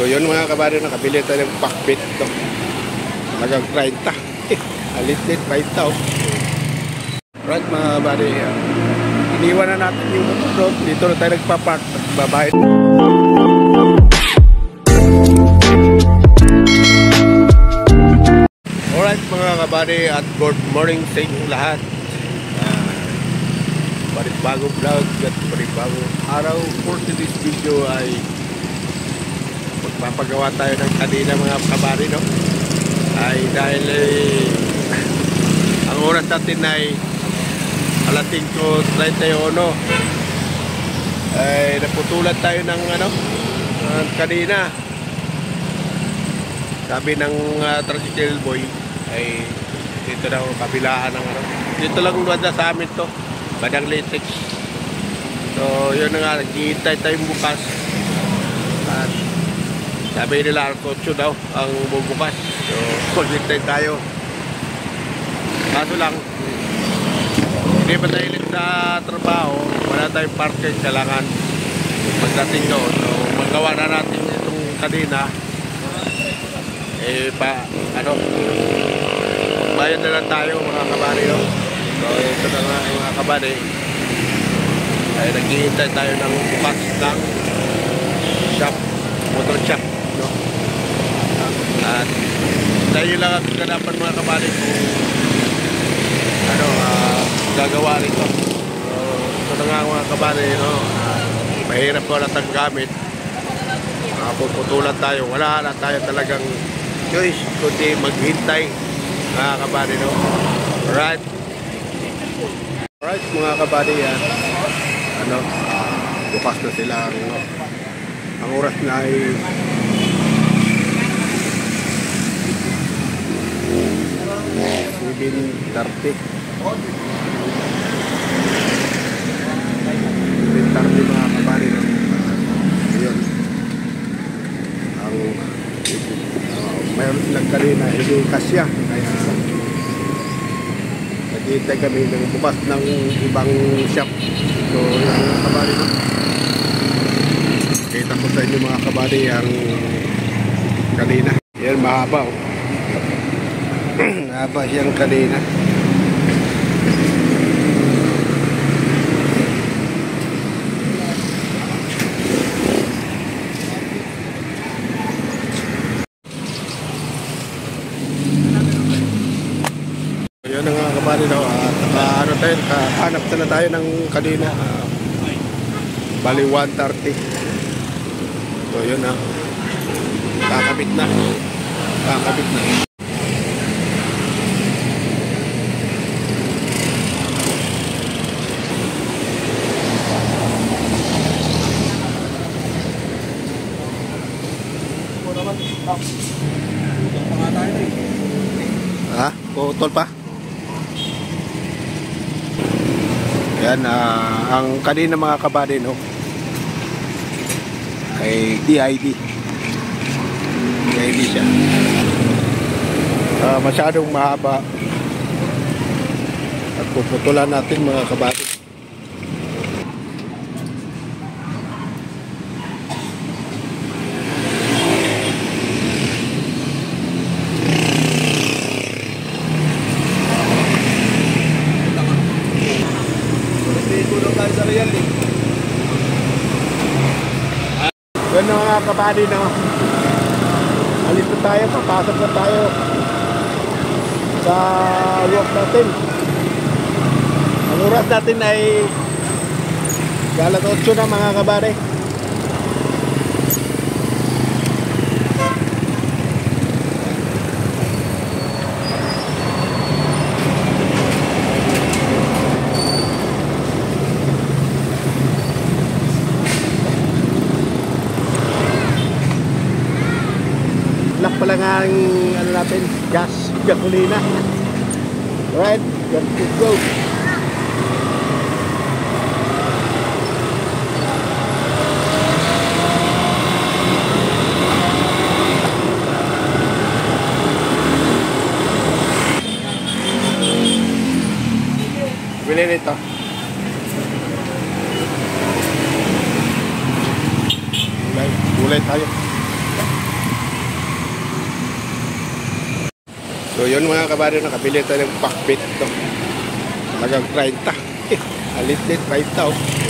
So yun mga kabady, nakabili tayo ng pakbit to. Talagang 30. Alit-lit, 30 oh. Right mga kabady, iniwan na natin yung motor. Dito na tayo nagpapark at babayad. Alright mga kabady, at good morning sa inyong lahat. Bagong vlog at bagong araw. For today's video ay magpapagawa tayo ng kanina mga kabady, no? Ay dahil ang oras natin ay alas 5:31 ay naputulan tayo ng kanina. Sabi ng tricycle boy ay dito daw kabilaan ng dito lang wala sa amin to, Badang Latex. So yun na nga, naghihintay tayong bukas at sabi nila alas 8 daw ang bubukas. So maghihintay tayo, kaso lang hindi pa tayo ulit sa trabaho, wala tayong parking, kailangan pagdating doon. So magawa na natin itong kanina bayad na lang tayo mga kabady, no? So ito na nga mga kabady, ay naghihintay tayo ng bukas ng shop, motor shop, no? At tayo lang ang kaganapan mga kabady kung gagawa nito. So ito na nga mga kabady, no? Mahirap wala tayong gamit, puputulan tayo, wala na tayo talagang choice kundi maghintay mga kabady, no? Alright mga kabady, yan bukas na sila. Ang oras na ay 7:30 mga kabady, no? Ayun ang mayroon silang kanina, hindi kasya, kaya naghihintay kami ng bukas ng ibang shop. So yung mga kabady, no? Kita ko sa inyo mga kabady ang kanina. Yan, mahaba oh. Mahaba siyang kanina. Yun ang mga kabady, no? Hanap na tayo ng kanina, bali 1:30. So yun na, kakabit na. Putol pa. Yan, ang kanina mga kabady, no? Kay DID siya. Masyadong mahaba at puputulan natin mga kabady. Yan na mga kabady, no? Alis na tayo, papasok na tayo sa work natin. Ang oras natin ay alas 8 na mga kabady. Lock pala nga ang natin, gasolina. Alright, got to go. Bili nito. Gulay tayo. So yun mga kabady, nakabili tayo ng pakbit to. Talagang 30. Alit-lit, 30 oh.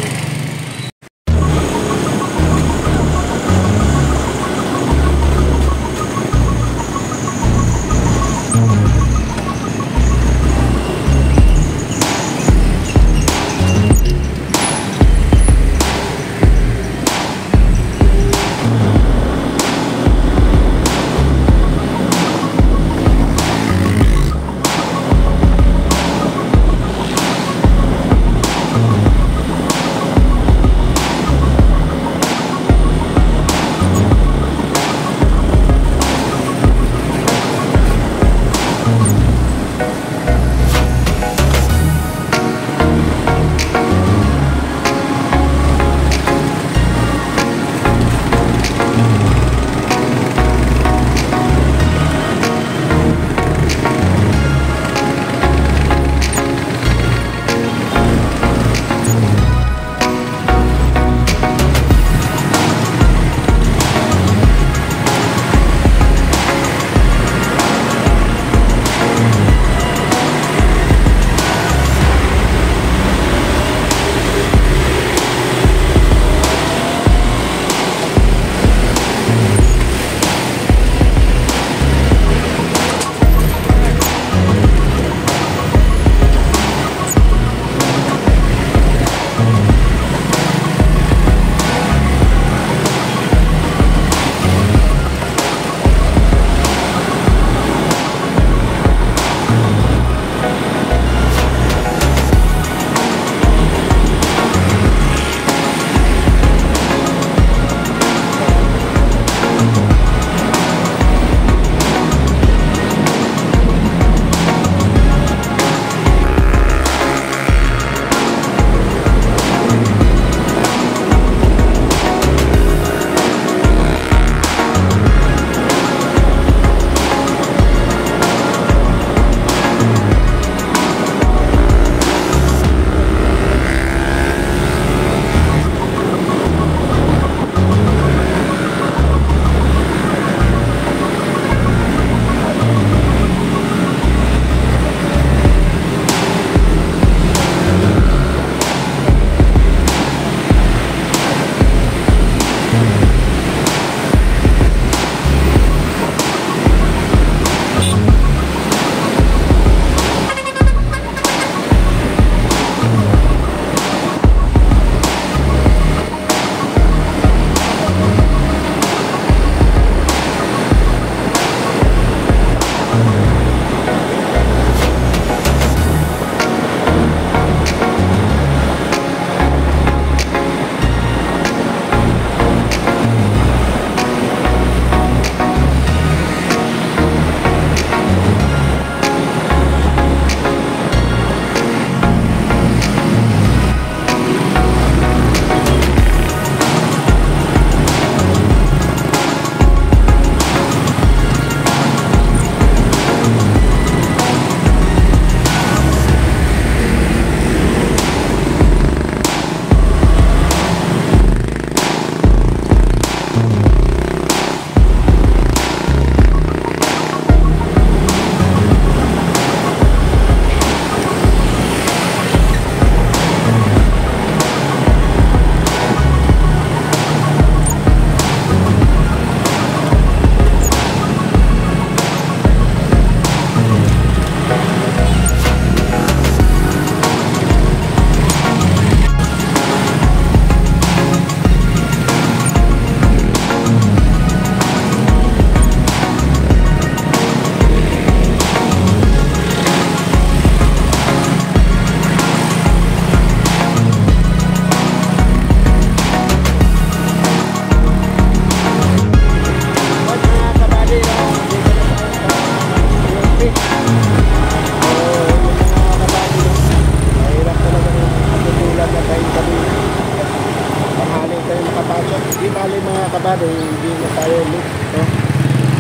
kabady, hindi na tayo late, no?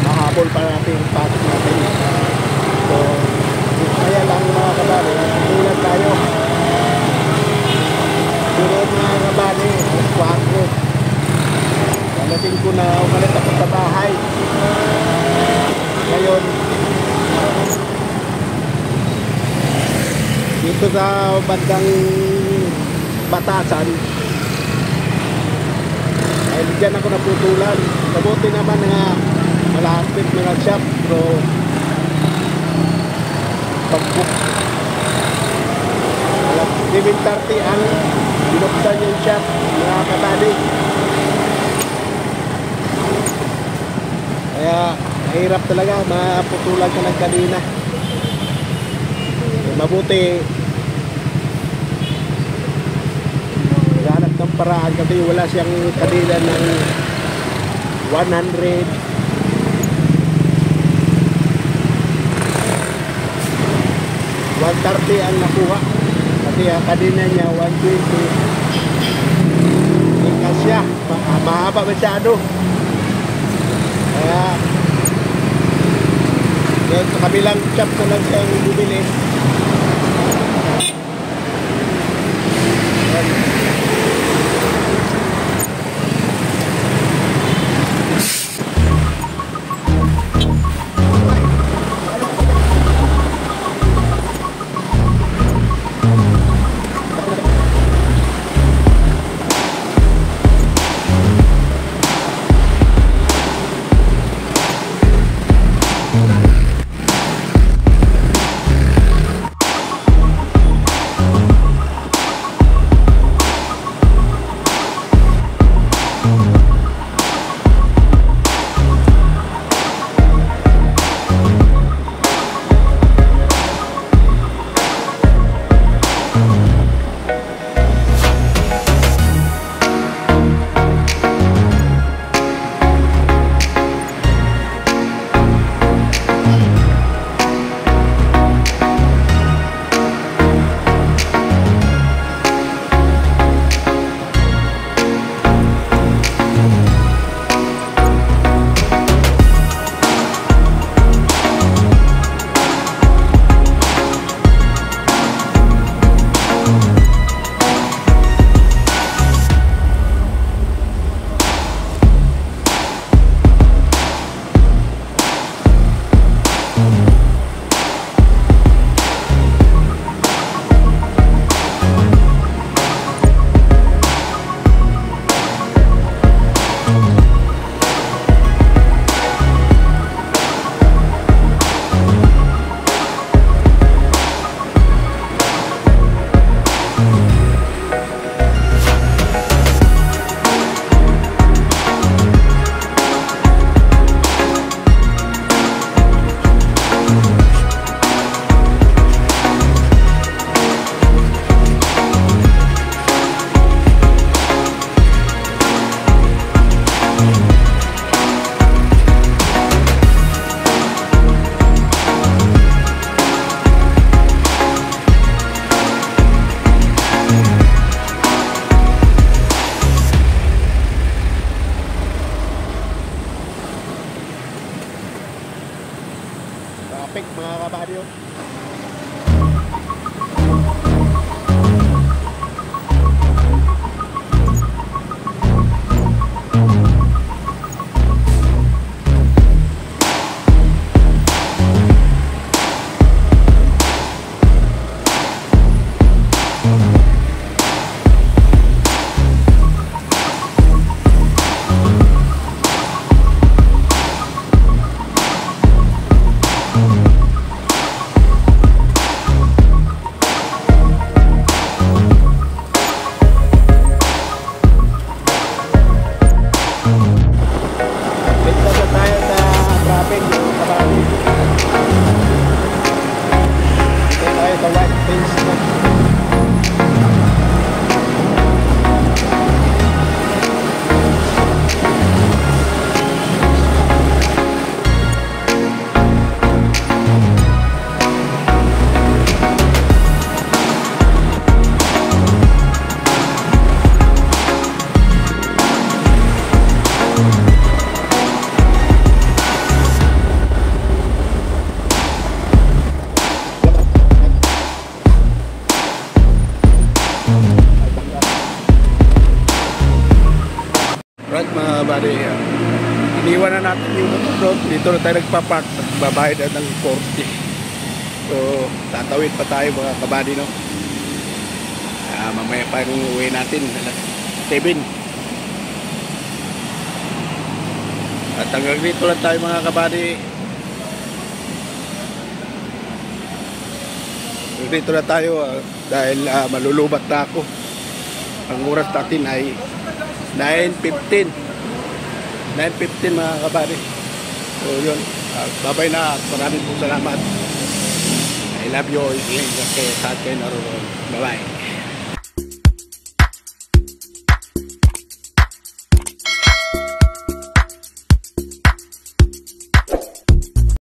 Mahabol pa natin yung pasok natin. So, kaya lang mga kabady, tulad tayo. Tulad mga kabady, alas 4. Palating ko na umalit ako sa bahay. Ngayon, dito sa bandang Batasan ay dyan ako naputulan. Mabuti naman nga malapit na nag-shop, pero pag-book 7:30 ang binuksan yung shop, mga kabady. Kaya mahirap talaga, maputulan ka ng kanina. Mabuti hanap ng paraan kasi wala siyang kanila ng 100 130 ang nakuha kasi kanina niya 120 ikasya mahaba masyado kaya sa kabilang shop ko lang siyang bumili. Traffic mga kabaryo. Right mga buddy, iniwan na natin yung motor doon. Dito na tayo nagpapark, babayad na ng 40. So, tatawid pa tayo mga kabady, no? Mamaya pa yung uwi natin, alas 7. At hanggang dito lang tayo mga kabady. Dito na tayo dahil malulubat na ako. Ang oras natin ay 9:15. 9:15 mga kabady. So yun, babay na at maraming po salamat. I love you all. Kasi sa akin, bye bye.